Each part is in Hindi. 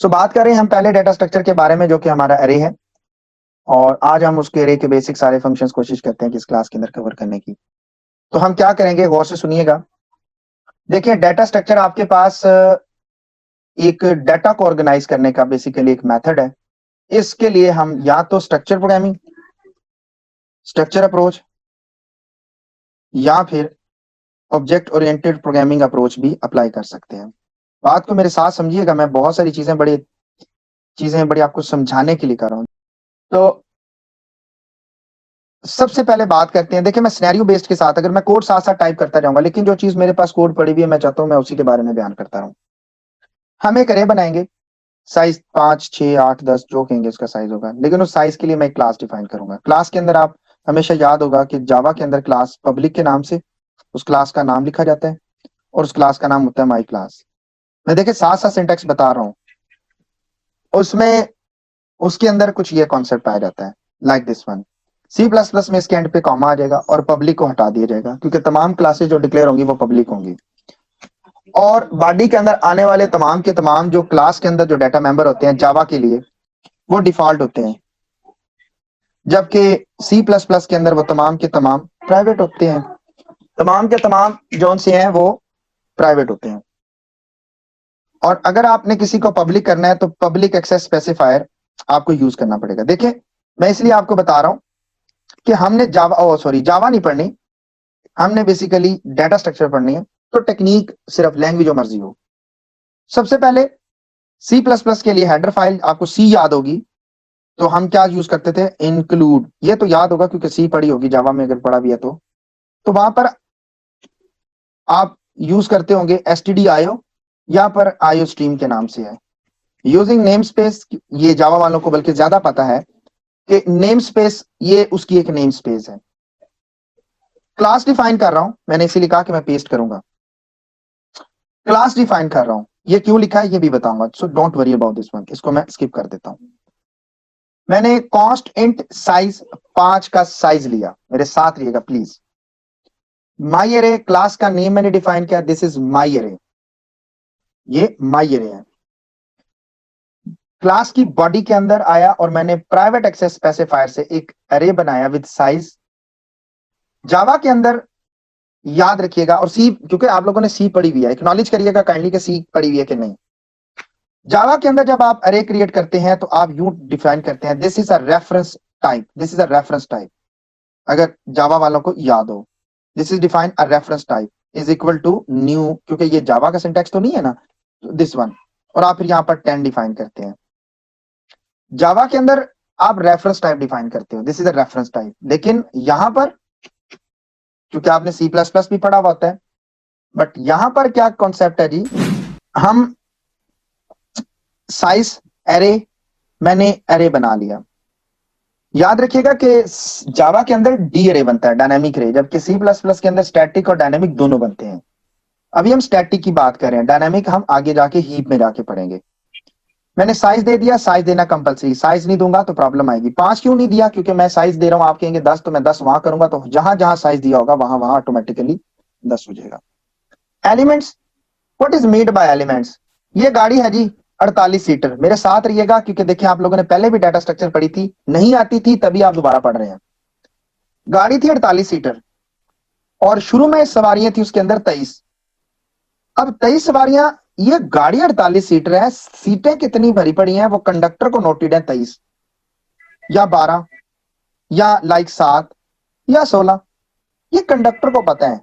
बात कर रहे हैं हम पहले डाटा स्ट्रक्चर के बारे में जो कि हमारा एरे है, और आज हम उसके एरे के बेसिक सारे फंक्शंस कोशिश करते हैं कि इस क्लास के अंदर कवर करने की। तो हम क्या करेंगे, गौर से सुनिएगा। देखिए, डाटा स्ट्रक्चर आपके पास एक डाटा को ऑर्गेनाइज करने का बेसिकली एक मेथड है। इसके लिए हम या तो स्ट्रक्चर प्रोग्रामिंग, स्ट्रक्चर अप्रोच, या फिर ऑब्जेक्ट ओरिएंटेड प्रोग्रामिंग अप्रोच भी अप्लाई कर सकते हैं। बात को मेरे साथ समझिएगा, मैं बहुत सारी चीजें बड़ी आपको समझाने के लिए कर रहा हूं। तो सबसे पहले बात करते हैं। देखिए, मैं सिनेरियो बेस्ड के साथ, अगर मैं कोड साथ साथ टाइप करता जाऊंगा, लेकिन जो चीज मेरे पास कोड पड़ी हुई है मैं चाहता हूं मैं उसी के बारे में बयान करता रहूं। हम एक अरे बनाएंगे, साइज 5, 6, 8, 10 जो कहेंगे उसका साइज होगा, लेकिन उस साइज के लिए मैं एक क्लास डिफाइन करूंगा। क्लास के अंदर आप हमेशा याद होगा कि जावा के अंदर क्लास पब्लिक के नाम से उस क्लास का नाम लिखा जाता है, और उस क्लास का नाम होता है माई क्लास। मैं देखिए साथ साथ सिंटेक्स बता रहा हूं, उसमें उसके अंदर कुछ ये कॉन्सेप्ट पाया जाता है, like this one. C plus plus में इसके एंड पे कॉमा आ जाएगा और पब्लिक को हटा दिया जाएगा, क्योंकि तमाम क्लासेस जो डिक्लेयर होंगी वो पब्लिक होंगी, और बॉडी के अंदर आने वाले तमाम के तमाम जो क्लास के अंदर जो डाटा मेंबर होते हैं जावा के लिए वो डिफॉल्ट होते हैं, जबकि सी प्लस प्लस के अंदर वो तमाम के तमाम प्राइवेट होते हैं। तमाम के तमाम जोन से हैं वो प्राइवेट होते हैं। और अगर आपने किसी को पब्लिक करना है तो पब्लिक एक्सेस स्पेसिफायर आपको यूज करना पड़ेगा। देखिए, मैं इसलिए आपको बता रहा हूं कि हमने जावा नहीं पढ़नी, हमने बेसिकली डाटा स्ट्रक्चर पढ़नी है। तो टेक्निक सिर्फ लैंग्वेज जो मर्जी हो। सबसे पहले सी प्लस प्लस के लिए हेडर फाइल आपको सी याद होगी, तो हम क्या यूज करते थे, इंक्लूड। ये तो याद होगा क्योंकि सी पढ़ी होगी जावा में, अगर पढ़ा भी है तो वहां पर आप यूज करते होंगे stdio, या पर आईओ स्ट्रीम के नाम से है। यूजिंग नेम स्पेस, ये जावा वालों को बल्कि ज्यादा पता है कि नेम स्पेस ये उसकी एक नेम स्पेस है। क्लास डिफाइन कर रहा हूं, मैंने इसीलिए कहा कि मैं पेस्ट करूंगा। क्लास डिफाइन कर रहा हूं, ये क्यों लिखा है ये भी बताऊंगा, so don't worry about this one, इसको मैं स्किप कर देता हूं। मैंने कॉस्ट इंट साइज 5 का साइज लिया, मेरे साथ रहिएगा प्लीज। माई एरे क्लास का नेम मैंने डिफाइन किया, दिस इज माई एरे, ये माई एरे है। क्लास की बॉडी के अंदर आया और मैंने प्राइवेट एक्सेस स्पेसिफायर से एक एरे बनाया विद साइज। जावा के अंदर याद रखिएगा, और सी, क्योंकि आप लोगों ने सी पढ़ी हुई है, एक्नॉलेज करिएगा काइंडली कि सी पढ़ी हुई है कि नहीं। जावा के अंदर जब आप अरे क्रिएट करते हैं तो आप यूं डिफाइन करते हैं, this is a reference type, this is a reference type. अगर जावा वालों को याद हो, this is define a reference type is equal to new, क्योंकि ये जावा का सिंटैक्स तो नहीं है ना, दिस वन। और आप फिर यहां पर 10 डिफाइन करते हैं। जावा के अंदर आप रेफरेंस टाइप डिफाइन करते हो, this is a reference type. लेकिन यहां पर क्योंकि आपने सी प्लस प्लस भी पढ़ा हुआ होता है, बट यहां पर क्या कॉन्सेप्ट है जी, हम साइज एरे, मैंने एरे बना लिया। याद रखिएगा कि जावा के अंदर डी एरे बनता है, डायनामिक एरे, जबकि सी प्लस प्लस के अंदर स्टैटिक और डायनामिक दोनों बनते हैं। अभी हम स्टैटिक की बात कर रहे हैं, डायनामिक हम आगे जाके हीप में जाके पढ़ेंगे। मैंने साइज दे दिया, साइज देना कंपलसरी, साइज नहीं दूंगा तो प्रॉब्लम आएगी। 5 क्यों नहीं दिया, क्योंकि मैं साइज दे रहा हूं, आप कहेंगे 10, तो मैं 10 वहां करूंगा, तो जहां जहां साइज दिया होगा वहां वहां ऑटोमेटिकली 10 हो जाएगा। Elements, what is made by elements. ये गाड़ी है जी 48 सीटर, मेरे साथ रहिएगा, क्योंकि देखिए आप लोगों ने पहले भी डाटा स्ट्रक्चर पढ़ी थी, नहीं आती थी तभी आप दोबारा पढ़ रहे हैं। गाड़ी थी 48 सीटर, और शुरू में सवारियां थी उसके अंदर 23। अब 23 सवारियां, ये गाड़ी 48 सीटर है, सीटें कितनी भरी पड़ी हैं वो कंडक्टर को नोटेड है 23 या 12 या लाइक 7 या 16, ये कंडक्टर को पता है,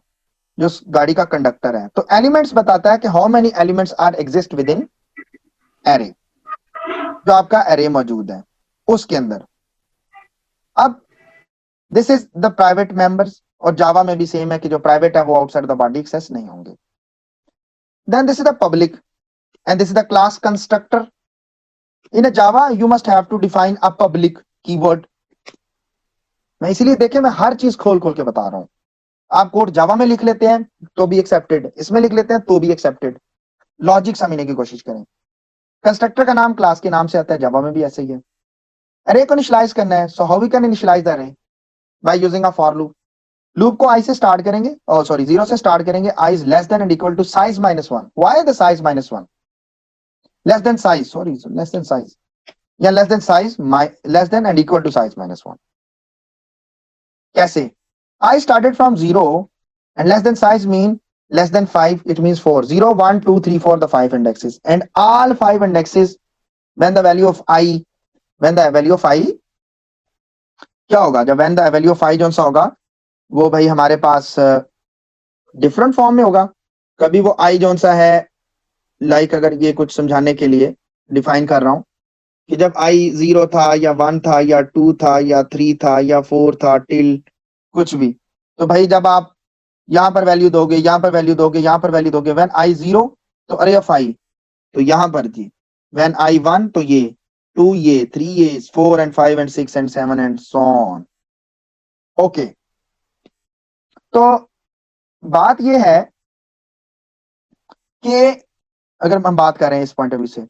जो गाड़ी का कंडक्टर है। तो एलिमेंट्स बताता है कि how many elements are exist within array, जो आपका एरे मौजूद है उसके अंदर। अब this is the private members, और जावा में भी सेम है कि जो प्राइवेट है वो आउटसाइड द बॉडी एक्सेस नहीं होंगे। Then this is the public, and this is the class constructor. In Java you must have to define a public keyword. मैं इसीलिए देखे मैं हर चीज खोल खोल के बता रहा हूं। आप कोड जावा में लिख लेते हैं तो भी एक्सेप्टेड, इसमें लिख लेते हैं तो भी एक्सेप्टेड। लॉजिक समझने की कोशिश करें। कंस्ट्रक्टर का नाम क्लास के नाम से आता है, जावा में भी ऐसे ही है। अरे को इनिशियलाइज करना है, so how we can initialise the array, by using a for loop. Loop को आई से स्टार्ट करेंगे, और सॉरी 0 से स्टार्ट करेंगे, i is less than and equal to size -1। Why the size -1, less than size, sorry less than size, या less than size less than and equal to size -1. कैसे? I started from 0 and less than size mean less than 5, it means 4. 0, 1, 2, 3, 4, the 5 indexes. And all 5 indexes, when the value of I, क्या होगा? जब when the value of I जो सा होगा, वो भाई हमारे पास डिफरेंट फॉर्म में होगा. कभी वो I जो सा है, लाइक अगर ये कुछ समझाने के लिए डिफाइन कर रहा हूं कि जब I 0 था या 1 था या 2 था या 3 था या 4 था टिल कुछ भी, तो भाई जब आप यहां पर वैल्यू दोगे, यहां पर वैल्यू दोगे, यहां पर वैल्यू दोगे, व्हेन I 0 तो अरे ऑफ I तो यहां पर थी, व्हेन I 1 तो ये 2 ये 3 ये 4 and 5 and 6 and 7 and so on. Okay, तो बात ये है कि अगर हम बात कर रहे हैं इस पॉइंट ऑफ व्यू से,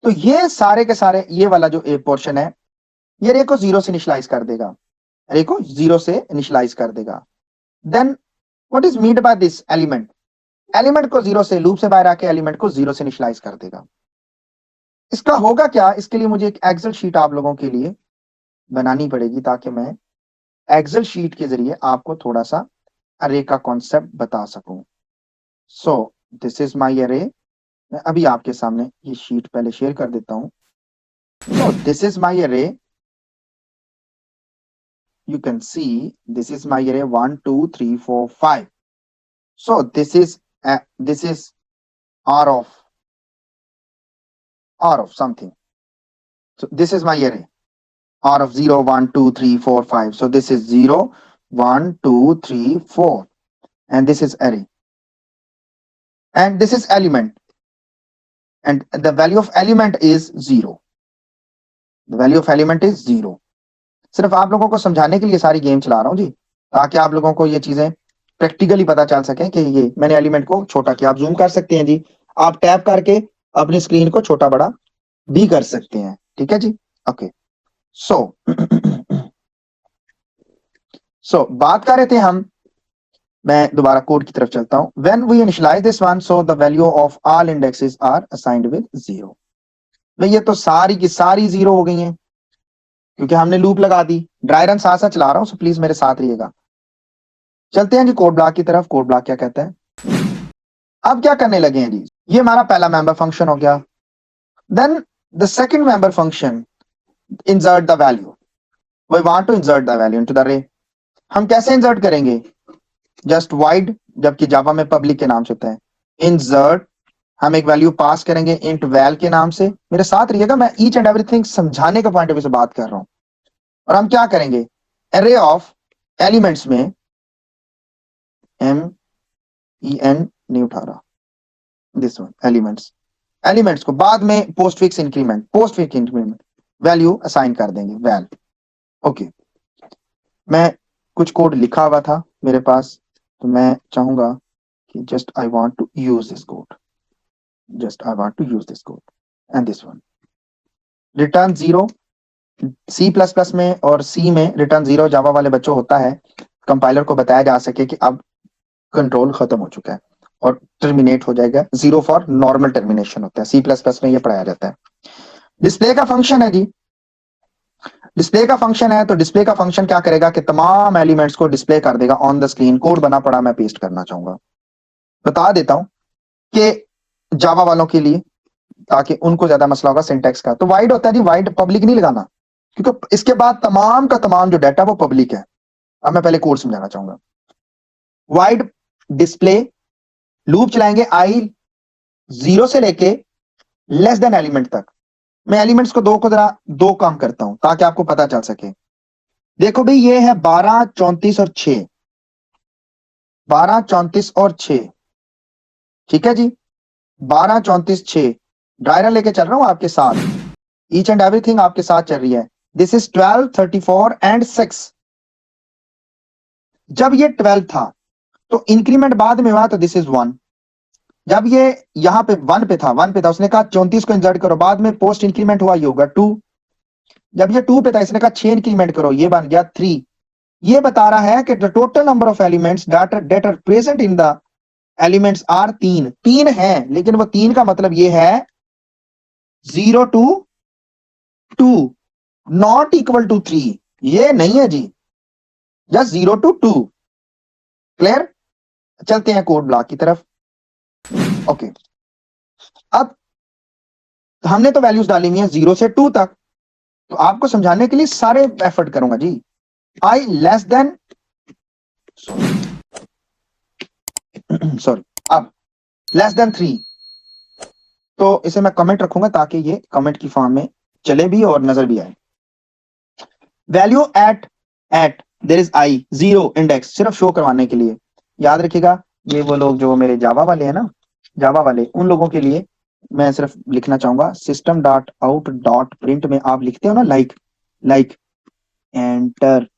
तो ये सारे के सारे ये वाला जो ए पोर्शन है, ये रे को 0 से इनिशियलाइज कर देगा, रे को 0 से इनिशियलाइज कर देगा. Then what is meaned by this element? Element को 0 से, लूप से बाहर आके एलिमेंट को 0 से इनिशियलाइज कर देगा. इसका होगा क्या? इसके लिए मुझे एक एक्सेल शीट आप लोगों के लिए बनानी पड़ेगी, ताकि मैं एक्सेल शीट के जरिए आपको थोड़ा सा अरे का कॉन्सेप्ट बता सकूं. सो दिस इज माय अरे. मैं अभी आपके सामने ये शीट पहले शेयर कर देता हूं. सो दिस इज माय अरे. You can see this is my array 1, 2, 3, 4, 5. So this is R of something. So this is my array, R of 0, 1, 2, 3, 4, 5. So this is 0, 1, 2, 3, 4, and this is array, and this is element, and the value of element is 0. The value of element is 0. सिर्फ आप लोगों को समझाने के लिए सारी गेम चला रहा हूं जी, ताकि आप लोगों को ये चीजें प्रैक्टिकली पता चल सके कि ये मैंने एलिमेंट को छोटा किया. आप जूम कर सकते हैं जी, आप टैप करके अपनी स्क्रीन को छोटा बड़ा भी कर सकते हैं. ठीक है जी, ओके. सो बात कर रहे थे हम, मैं दोबारा कोड की तरफ चलता हूं. When we initialise this one, so the value of all indexes are assigned with 0. भाई ये तो सारी की सारी 0 हो गई हैं, क्योंकि हमने लूप लगा दी. ड्राई रन साथ साथ चला रहा हूं, सो प्लीज मेरे साथ रहिएगा. चलते हैं जी कोड ब्लॉक की तरफ. कोड ब्लॉक क्या कहता है? अब क्या करने लगे हैं जी, ये हमारा पहला मेंबर फंक्शन हो गया. Then the second member function, insert the value. We want to insert the value into the array. हम कैसे इंसर्ट करेंगे? जस्ट वाइड, जबकि जावा में पब्लिक के नाम से होता है. इंसर्ट, हम एक वैल्यू पास करेंगे इंट वैल के नाम से. मेरे साथ रहिएगा, मैं ईच एंड एवरीथिंग समझाने का पॉइंट ऑफ व्यू से बात कर रहा हूं. और हम क्या करेंगे? एरे ऑफ एलिमेंट्स में MEN नहीं उठा रहा, दिस वन एलिमेंट्स को बाद में पोस्टफिक्स इंक्रीमेंट वैल्यू असाइन कर देंगे, वैल. ओके, मैं कुछ कोड लिखा हुआ था मेरे पास, तो मैं चाहूंगा कि just I want to use this code and this one. Return 0 C++ में और C में रिटर्न 0 जावा वाले बच्चों होता है, कंपाइलर को बताया जा सके कि अब कंट्रोल खत्म हो चुका है और टर्मिनेट हो जाएगा. 0 फॉर नॉर्मल टर्मिनेशन होता है, C++ में ये पढ़ाया जाता है. डिस्प्ले का फंक्शन है जी, डिस्प्ले का फंक्शन है. तो डिस्प्ले का फंक्शन क्या करेगा कि तमाम एलिमेंट्स को डिस्प्ले कर देगा ऑन द स्क्रीन. कोड बना पड़ा मैं पेस्ट करना चाहूंगा. बता देता हूं कि जावा वालों के लिए, ताकि उनको ज्यादा मसला होगा सिंटैक्स का. तो वाइड होता है जी, वाइड पब्लिक नहीं लगाना, क्योंकि इसके बाद तमाम का तमाम जो डाटा वो पब्लिक है. अब मैं पहले कोड समझाना चाहूंगा. वाइड डिस्प्ले, लूप चलाएंगे I 0 से लेके लेस देन एलिमेंट तक. मैं एलिमेंट्स को दो काम करता हूं ताकि आपको पता चल सके. देखो भाई, ये है 12, 34 और 6. 12, 34 और 6, ठीक है जी. 12, 34, 6 ड्राई रन लेके चल रहा हूं आपके साथ, ईच एंड एवरीथिंग आपके साथ चल रही है. This is 12, 34 and 6. जब ये 12 था तो इंक्रीमेंट बाद में हुआ, तो दिस इज 1. जब ये यहां पे 1 पे था, उसने कहा 34 को इंसर्ट करो, बाद में पोस्ट इंक्रीमेंट हुआ, ये होगा 2. जब ये 2 पे था, इसने कहा 6 इंक्रीमेंट करो, ये बन गया 3. ये बता रहा है कि the total number of elements that are present in the elements are 3 है, लेकिन वो 3 का मतलब ये है 0 to 2 नॉट इक्वल टू 3, ये नहीं है जी, जस्ट 0 to 2। क्लियर? चलते हैं कोड ब्लॉक की तरफ। ओके, अब हमने तो वैल्यूज डाली हुई है 0 से 2 तक, तो आपको समझाने के लिए सारे एफर्ट करूंगा जी। I लेस देन सॉरी अब लेस देन 3, तो इसे मैं कमेंट रखूंगा ताकि ये कमेंट की फॉर्म में चले भी और नजर भी आए। Value eight there is I, 0 index, सिर्फ शो करवाने के लिए। याद रखिएगा, ये वो लोग जो मेरे जावा वाले हैं ना, जावा वाले, उन लोगों के लिए मैं सिर्फ लिखना चाहूंगा system dot out dot print में आप लिखते हो ना लाइक एंटर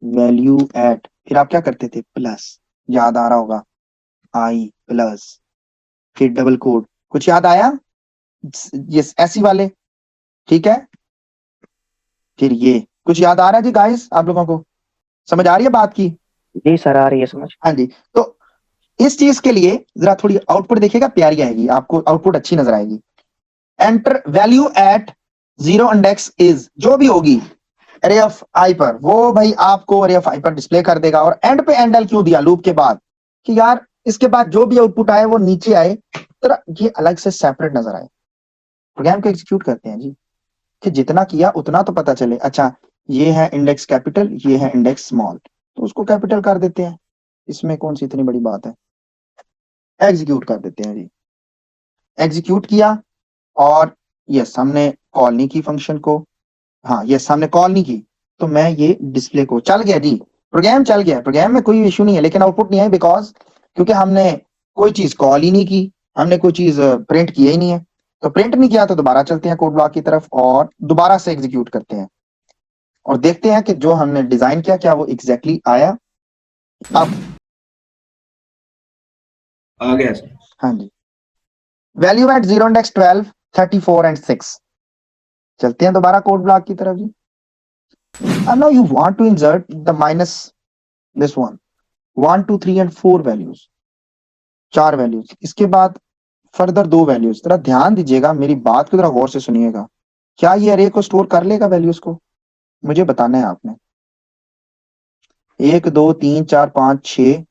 वैल्यू एट, फिर आप क्या करते थे, प्लस, याद आ रहा होगा, आई प्लस, फिर डबल कोड, कुछ याद आया? ये ऐसी वाले, ठीक है। फिर ये कुछ याद आ रहा है जी गाइस, आप लोगों को समझ आ रही है बात की? जी सर, आ रही है समझ। हाँ जी, तो इस चीज के लिए जरा थोड़ी आउटपुट देखिएगा, प्यारी आएगी आपको, आउटपुट अच्छी नजर आएगी। Enter value at 0 index is, जो भी होगी अरे ऑफ आई पर, वो भाई आपको अरे ऑफ आई पर डिस्प्ले कर देगा। और एंड पे एंड एल क्यों दिया लूप के बाद, कि यार इसके बाद जो भी आउटपुट आए वो नीचे आए, तो ये अलग से सेपरेट नजर आए। प्रोग्राम को एग्जीक्यूट करते हैं जी, कि जितना किया उतना तो पता चले। अच्छा, ये है इंडेक्स कैपिटल, ये है इंडेक्स स्मॉल, तो उसको कैपिटल कर देते हैं, इसमें कौन सी इतनी बड़ी बात है। एग्जीक्यूट कर देते हैं जी, एग्जीक्यूट किया, और यस हमने कॉल नहीं की फंक्शन को, हाँ यस हमने कॉल नहीं की, तो मैं ये डिस्प्ले को, चल गया जी, प्रोग्राम चल गया, प्रोग्राम में कोई इशू नहीं है, लेकिन आउटपुट नहीं है बिकॉज क्योंकि हमने कोई चीज कॉल ही नहीं की, हमने कोई चीज प्रिंट किया ही नहीं है। तो प्रिंट नहीं किया तो दोबारा चलते हैं कोड ब्लॉक की तरफ और दोबारा से एग्जीक्यूट करते हैं और देखते हैं कि जो हमने डिजाइन किया क्या वो एग्जैक्टली आया। अब आ गया सर। हाँ जी, वैल्यू एट 0 इंडेक्स 12 34 एंड 6। चलते हैं दोबारा कोड ब्लॉक की तरफ जी। And now you want to insert the minus this one 1 2 3 and 4 values, 4 values, इसके बाद फर्दर 2 वैल्यूज। जरा ध्यान दीजिएगा, मेरी बात को जरा गौर से सुनिएगा। क्या ये अरे को स्टोर कर लेगा वैल्यूज को? मुझे बताना है आपने। 1 2 3 4 5 6,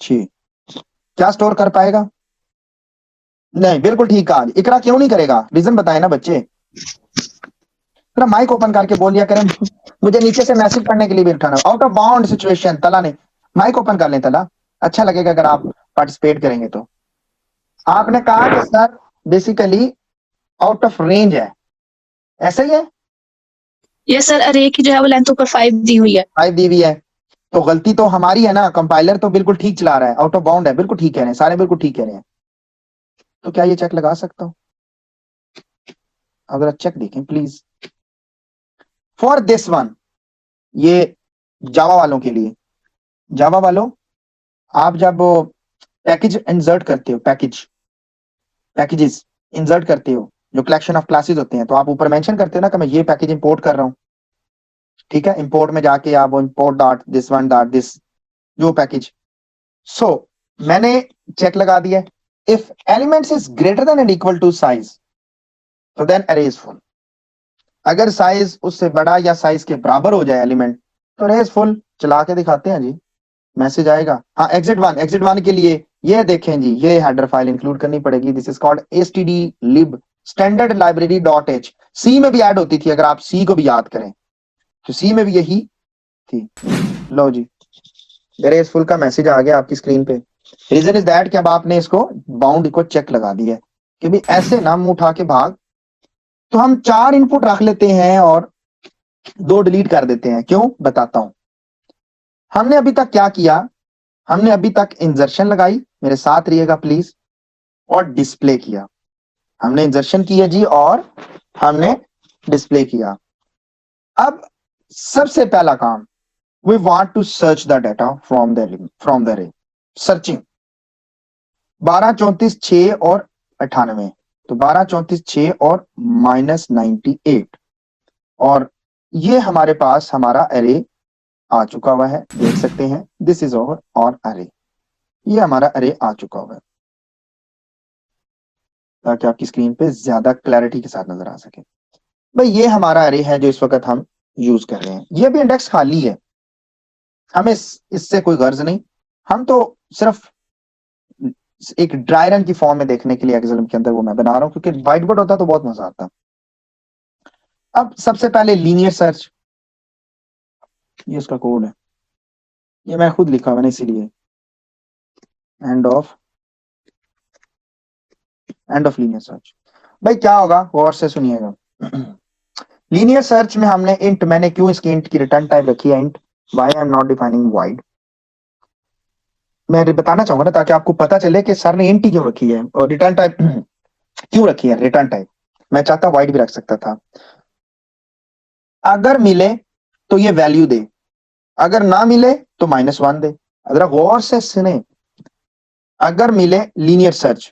6 क्या स्टोर कर पाएगा? नहीं, बिल्कुल ठीक कहा। इकरा क्यों नहीं करेगा, रीजन बताए ना बच्चे। जरा माइक ओपन करके बोल दिया करें, मुझे नीचे से मैसेज पढ़ने के लिए भी उठाना, आउट ऑफ बाउंड सिचुएशन। तला ने माइक ओपन कर लें, तला अच्छा लगेगा अगर आप पार्टिसिपेट करेंगे। तो आपने कहा कि sir basically out of range है, ऐसा ही है? यस सर, अरे की जो है वो लेंथ ऊपर 5 दी हुई है। 5 दी हुई है, तो गलती तो हमारी है ना, कंपाइलर तो बिल्कुल ठीक चला रहा है, आउट ऑफ बाउंड है, बिल्कुल ठीक कह रहे हैं सारे, बिल्कुल ठीक कह रहे हैं। तो क्या ये चेक लगा सकता हूं? अगर चेक देखें प्लीज फॉर दिस वन, ये जावा वालों के लिए। जावा वालों, आप जब पैकेज इंसर्ट करते हो, पैकेजेस इंसर्ट करते हो, जो कलेक्शन ऑफ क्लासेस होते हैं, तो आप ऊपर मेंशन करते हो ना कि मैं ये पैकेज इंपोर्ट कर रहा हूं, ठीक है। इंपोर्ट में जाके आप import dot this one dot this, जो पैकेज। सो मैंने चेक लगा दिया, if elements is greater then and equal to size, तो देन अरे इज फुल। अगर साइज उससे बड़ा या साइज के बराबर हो जाए एलिमेंट, तो अरे इज फुल। चला के दिखाते हैं जी, मैसेज आएगा। हाँ, एग्जिट वन के लिए ये देखें जी, ये हेडर फाइल इंक्लूड करनी पड़ेगी। This is called stdlib standard library dot h. C में भी ऐड होती थी, अगर आप सी को भी याद करें तो सी में भी यही थी। लो जी, मेरे इस फुल का मैसेज आ गया आपकी स्क्रीन पे। रीजन इज दैट कि अब आपने इसको बाउंड को चेक लगा दिया कि भी ऐसे ना मुंह उठा के भाग। तो हम 4 इनपुट रख लेते हैं और 2 डिलीट कर देते हैं। क्यों, बताता हूं। हमने अभी तक क्या किया, हमने अभी तक इंजर्शन लगाई, मेरे साथ रहिएगा प्लीज, और डिस्प्ले किया। हमने इंजर्शन किया जी और हमने डिस्प्ले किया। अब सबसे पहला काम, we want to search the data from the array. Searching 12 34 6 और 98, तो 12 34 6 और -98, और ये हमारे पास हमारा अरे आ चुका हुआ है, देख सकते हैं। दिस इज और अरे। ये हमारा अरे आ चुका होगा, ताकि आपकी स्क्रीन पे ज्यादा क्लैरिटी के साथ नजर आ सके। भाई ये हमारा अरे है जो इस वक्त हम यूज कर रहे हैं। ये भी इंडेक्स खाली है, हमें इससे कोई गर्ज नहीं। हम तो सिर्फ एक ड्राई रन की फॉर्म में देखने के लिए एक्सेल के अंदर वो मैं बना रहा हूँ, क्योंकि व्हाइट बोर्ड होता तो बहुत मजा आता। अब सबसे पहले लीनियर सर्च, ये इसका कोड है, ये मैं खुद लिखा मैंने इसीलिए। End of linear search. भाई क्या होगा गौर से सुनिएगा। लीनियर सर्च में हमने इंट, मैंने क्यों इसकी इंट की रिटर्न टाइप रखी है int, why I am not defining void. मैं बताना चाहूंगा ना, ताकि आपको पता चले कि सर ने इंट ही क्यों रखी है और रिटर्न टाइप क्यों रखी है। रिटर्न टाइप मैं चाहता वाइड भी रख सकता था। अगर मिले तो ये वैल्यू दे, अगर ना मिले तो -1 दे। अगर गौर से सुने, अगर मिले लीनियर सर्च,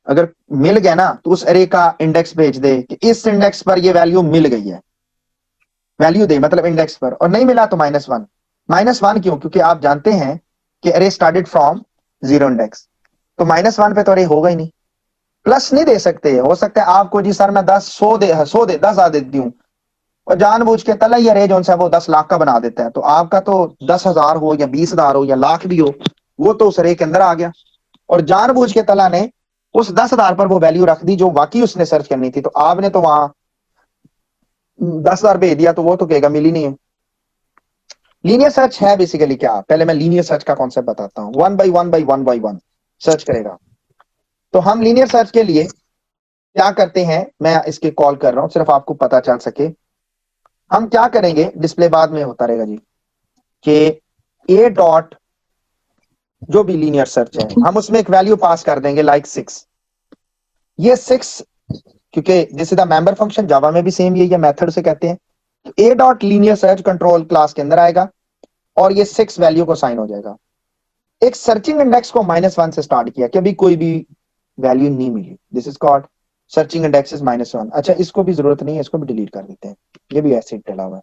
अगर मिल गया ना तो उस अरे का इंडेक्स भेज दे कि इस इंडेक्स पर ये वैल्यू मिल गई है, वैल्यू दे मतलब इंडेक्स पर। और नहीं मिला तो -1। -1 क्यों? क्योंकि आप जानते हैं कि अरे स्टार्टेड फ्रॉम 0 इंडेक्स, तो -1 पे तो अरे होगा ही नहीं। प्लस नहीं दे सकते, हो सकता है आपको जी सर मैं 10 100 दे 10 आ देती हूँ, और जानबूझ के तला ही अरे जो है वो 10 लाख का बना देता है, तो आपका तो 10,000 हो या 20,000 हो या लाख भी हो, वो तो उस अरे के अंदर आ गया। और जानबूझ के तला ने उस 10,000 पर वो वैल्यू रख दी जो वाकई उसने सर्च करनी थी, तो आपने तो वहां 10,000 भेज दिया, तो वो तो कहेगा मिली नहीं है। लीनियर सर्च है बेसिकली क्या, पहले मैं लीनियर सर्च का कॉन्सेप्ट बताता हूँ। 1 by 1 सर्च करेगा। तो हम लीनियर सर्च के लिए क्या करते हैं, मैं इसके कॉल कर रहा हूं सिर्फ आपको पता चल सके। हम क्या करेंगे, डिस्प्ले बाद में होता रहेगा जी, कि ए डॉट जो भी लीनियर सर्च है हम उसमें एक वैल्यू पास कर देंगे लाइक 6। ये 6, क्योंकि this is the member function, Java में भी सेम यही है, मेथड से कहते हैं। A dot linear search control class के अंदर आएगा और ये 6 वैल्यू को साइन हो जाएगा। एक सर्चिंग इंडेक्स को -1 से स्टार्ट किया कि अभी कोई भी वैल्यू नहीं मिली, this is called searching index is -1। अच्छा इसको भी जरूरत नहीं है, इसको भी डिलीट कर देते हैं, ये भी ऐसे ही डला हुआ है।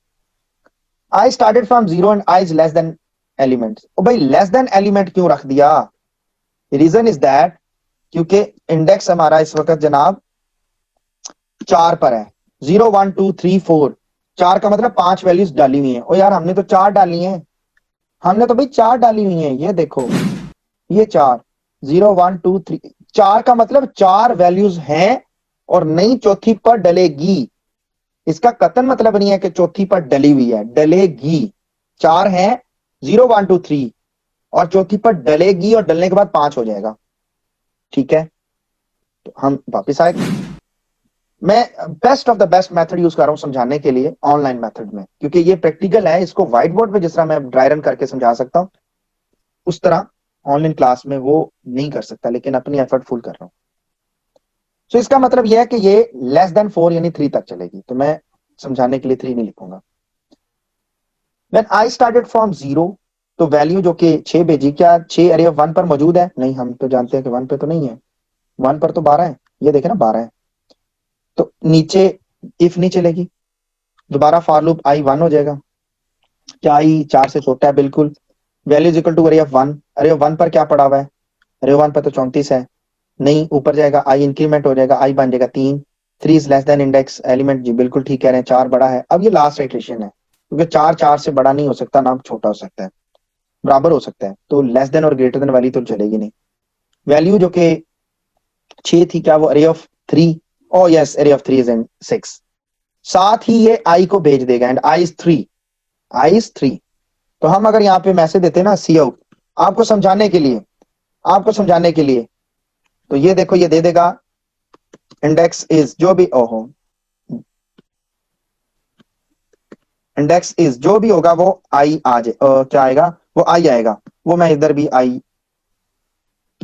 I started from 0 and i is less than element. ओ भाई लेस देन एलिमेंट क्यों रख दिया? रीजन इज दैट क्योंकि इंडेक्स हमारा इस वक्त जनाब 4 पर है। 0 1 2 3 4, 4 का मतलब 5 वैल्यूज डाली हुई है। ओ यार हमने तो 4 डाली हैं, हमने तो भाई 4 डाली हुई है, ये देखो ये 4, 0 1 2 3, 4 का मतलब 4 वैल्यूज हैं और नई चौथी पर डलेगी। इसका कतन मतलब नहीं है कि चौथी पर डली हुई है, डलेगी। 4 है, 0 1 2 3, और चौथी पर डलेगी और डलने के बाद 5 हो जाएगा। ठीक है, तो हम वापिस आए। मैं best of the best method use कर रहा हूं समझाने के लिए ऑनलाइन मेथड में, क्योंकि ये प्रैक्टिकल है। इसको व्हाइट बोर्ड पे जिस तरह मैं ड्राई रन करके समझा सकता हूं उस तरह ऑनलाइन क्लास में वो नहीं कर सकता, लेकिन अपनी एफर्ट फुल कर रहा हूं। तो इसका मतलब यह है कि ये लेस देन 4 यानी 3 तक चलेगी, तो मैं समझाने के लिए 3 नहीं लिखूंगा। व्हेन आई स्टार्टेड फ्रॉम 0, तो वैल्यू जो कि 6 भेजी, क्या 6 अरे 1 पर मौजूद है? नहीं, हम तो जानते हैं कि 1 पे तो नहीं है, 1 पर तो 12 है, ये देखे ना 12 है। तो नीचे इफ नहीं चलेगी, दोबारा फॉर लूप आई 1 हो जाएगा। क्या आई 4 से छोटा है? बिल्कुल। वैल्यू इज इक्वल टू अरे ऑफ 1, अरे 1 पर क्या पड़ा हुआ है? अरे 1 पर तो 34 है, नहीं ऊपर जाएगा, आई इंक्रीमेंट हो जाएगा, आई बन जाएगा 3। 3 is less than index element, जी बिल्कुल ठीक कह रहे हैं, 4 बड़ा है। अब ये लास्ट इटरेशन है, क्योंकि 4 4 से बड़ा नहीं हो सकता, ना छोटा हो सकता है, बराबर हो सकता है, तो लेस देन और ग्रेटर देन वाली तो चलेगी नहीं। वैल्यू जो कि 6 थी, क्या वो अरे ऑफ 3? ओ यस, अरे ऑफ 3 इज इन 6। साथ ही ये आई को भेज देगा, and i is 3, I is 3। तो हम अगर यहाँ पे मैसेज देते हैं ना सी आउट, आपको समझाने के लिए, आपको समझाने के लिए, तो ये देखो ये दे देगा इंडेक्स इज जो भी, ओहो, इंडेक्स इज जो भी होगा वो आई आ जाए, क्या आएगा? वो आई आएगा। वो मैं इधर भी आई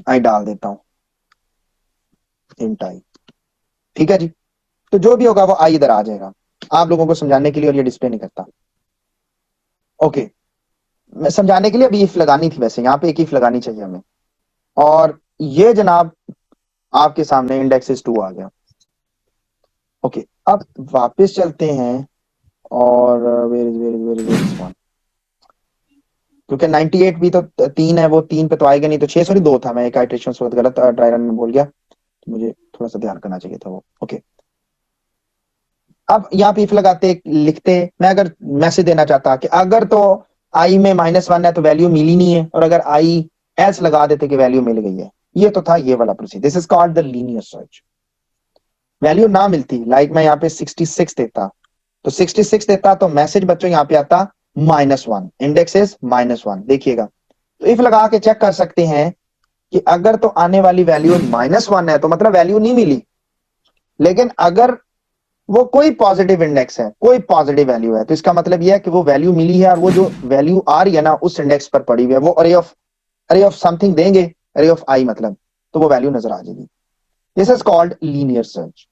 आई डाल देता हूं, इंट आई। ठीक है जी, तो जो भी होगा वो आई इधर आ जाएगा आप लोगों को समझाने के लिए, और ये डिस्प्ले नहीं करता। ओके, मैं समझाने के लिए अभी इफ लगानी थी, वैसे यहाँ पे एक इफ लगानी चाहिए हमें। और ये जनाब आपके सामने इंडेक्स 2 आ गया। ओके, अब वापस चलते हैं और वेर इज वन, क्योंकि 98 भी तो 3 है, वो 3 पे तो आएगा नहीं, तो 6 सॉरी 2 था, मैं एक आइट्रेशन से गलत ड्राई रन में बोल गया, तो मुझे थोड़ा सा ध्यान करना चाहिए था वो। ओके, अब यहाँ पे इफ लगाते लिखते, मैं अगर मैसेज देना चाहता कि अगर तो आई में -1 है तो वैल्यू मिली नहीं है, और अगर आई एल्स लगा देते कि वैल्यू मिल गई है, ये तो था ये वाला procedure. This is called the linear search. Value ना मिलती, लाइक मैं यहाँ पे 66 देता, तो 66 देता तो मैसेज बच्चों यहाँ पे आता -1, इंडेक्स इज -1। देखिएगा, तो इफ लगा के चेक कर सकते हैं कि अगर तो आने वाली वैल्यू -1 है तो मतलब वैल्यू नहीं मिली, लेकिन अगर वो कोई पॉजिटिव इंडेक्स है, कोई पॉजिटिव वैल्यू है, तो इसका मतलब यह है कि वो वैल्यू मिली है, और वो जो वैल्यू आ रही है ना उस इंडेक्स पर पड़ी हुई है, वो अरे ऑफ समथिंग देंगे, अरे ऑफ आई मतलब, तो वो वैल्यू नजर आ जाएगी। This is called linear search.